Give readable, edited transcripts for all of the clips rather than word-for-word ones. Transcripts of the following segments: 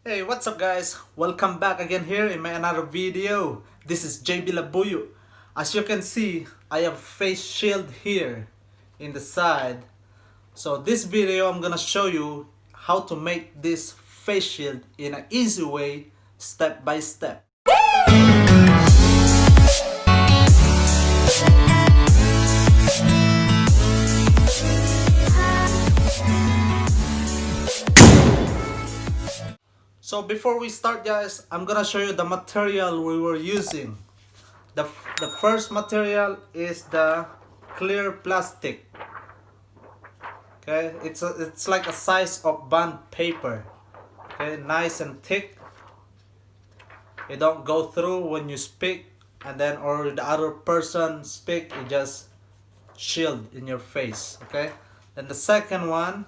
Hey, what's up guys? Welcome back again here in my another video. This is JB Labuyo. As you can see, I have face shield here in the side. So this video I'm gonna show you how to make this face shield in an easy way, step by step. So before we start guys, I'm gonna show you the material we were using. The first material is the clear plastic. Okay, it's like a size of bond paper. Okay, nice and thick. It don't go through when you speak, and then or the other person speak, it just shield in your face. Okay, then the second one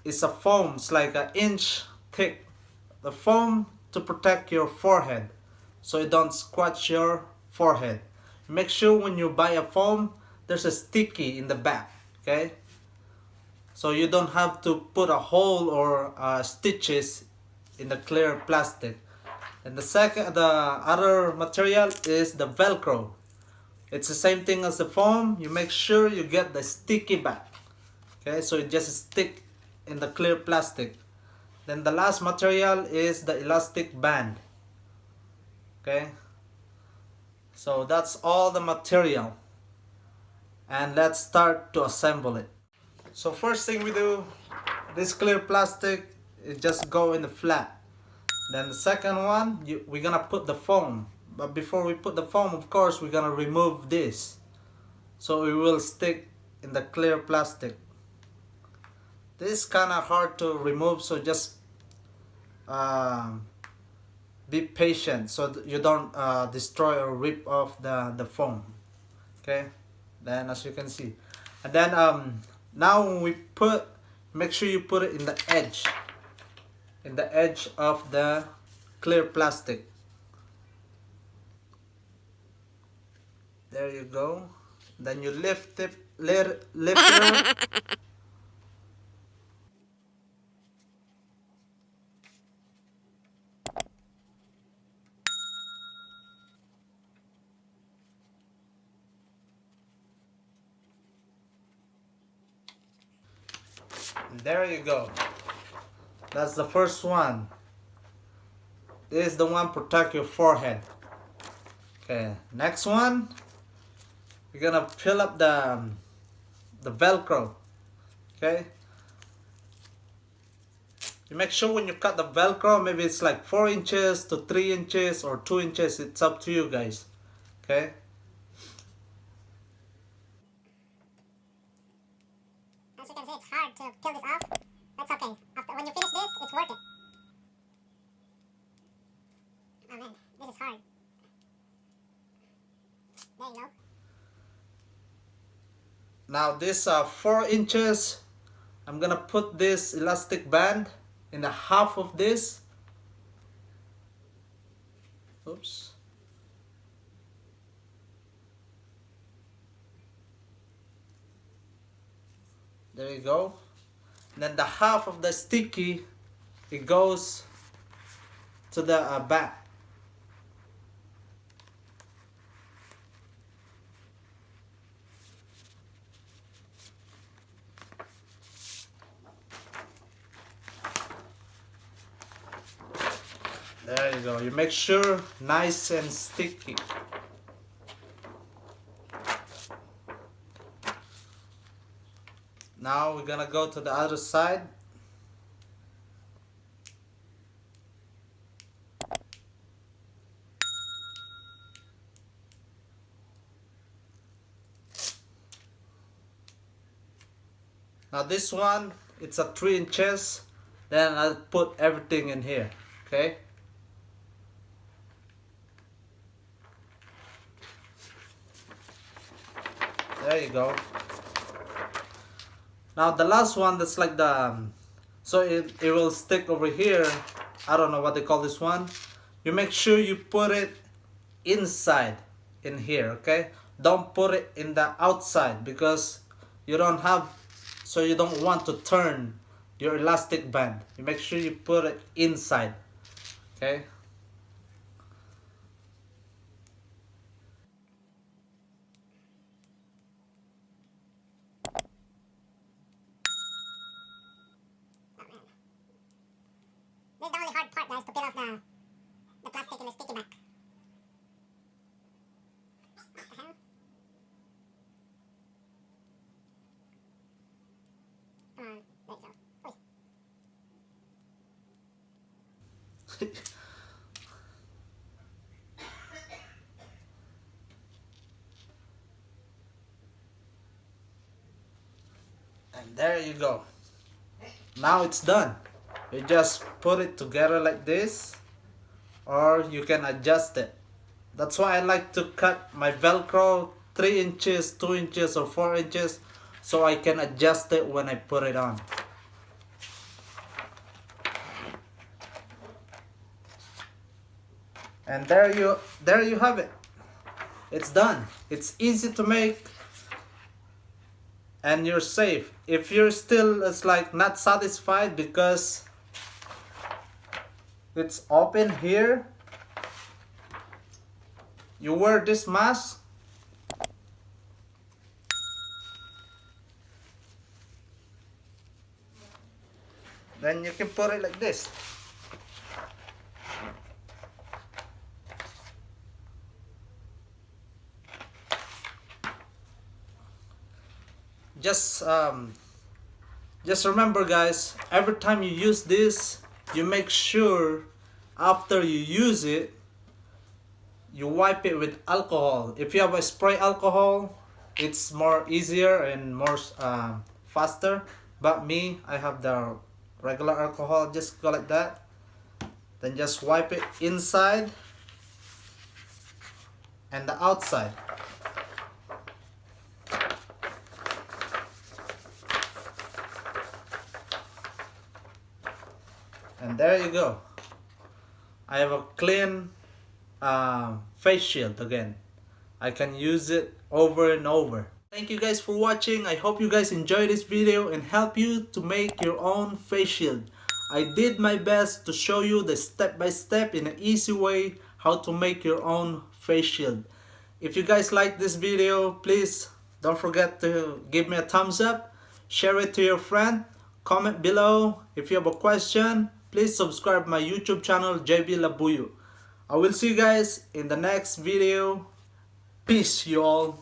is a foam. It's like an inch thick. The foam to protect your forehead, so it don't scratch your forehead. Make sure when you buy a foam, there's a sticky in the back. Okay, so you don't have to put a hole or stitches in the clear plastic. And the other material is the Velcro. It's the same thing as the foam. You make sure you get the sticky back. Okay, so it just stick in the clear plastic. Then the last material is the elastic band. Okay, so that's all the material, and let's start to assemble it. So first thing we do, this clear plastic, it just go in the flat. Then the second one, we're gonna put the foam, but before we put the foam, of course, we're gonna remove this, so it will stick in the clear plastic. This is kind of hard to remove, so just be patient so you don't destroy or rip off the foam. Okay, then as you can see, and then now when we make sure you put it in the edge of the clear plastic. There you go. Then you lift it there you go. That's the first one. This is the one protect your forehead. Okay, next one, we're gonna fill up the Velcro. Okay, you make sure when you cut the Velcro, maybe it's like 4 inches to 3 inches or 2 inches. It's up to you guys. Okay, as you can see, it's hard to peel this off. That's okay. After when you finish this, it's worth it. Oh man, this is hard. There you go. now this 4 inches, I'm gonna put this elastic band in the half of this. Oops. There you go. And then the half of the sticky, it goes to the back. There you go. You make sure nice and sticky. Now we're gonna go to the other side. Now this one, it's a 3 inches. Then I'll put everything in here. Okay. There you go. Now the last one, that's like the so it will stick over here. I don't know what they call this one. You make sure you put it inside in here. Okay, don't put it in the outside, because you don't want to turn your elastic band. You make sure you put it inside. Okay. This is the only hard part, guys, to peel off the plastic and the sticky back. What the hell? Come on, there you go. Oi. And there you go. Now it's done. You just put it together like this, or you can adjust it. That's why I like to cut my Velcro 3 inches, 2 inches, or 4 inches, so I can adjust it when I put it on. And there you have it. It's done. It's easy to make, and you're safe. If you're still not satisfied because it's open here, you wear this mask, then you can put it like this. Just remember, guys, every time you use this, you make sure after you use it, you wipe it with alcohol. If you have a spray alcohol, it's more easier and more faster. But me, I have the regular alcohol. Just go like that. Then just wipe it inside and the outside. And there you go. I have a clean face shield again. I can use it over and over. Thank you guys for watching. I hope you guys enjoyed this video and help you to make your own face shield. I did my best to show you the step-by-step in an easy way how to make your own face shield. If you guys like this video, please don't forget to give me a thumbs up, share it to your friend, comment below. If you have a question, please subscribe my YouTube channel, JB Labuyo. I will see you guys in the next video. Peace, you all.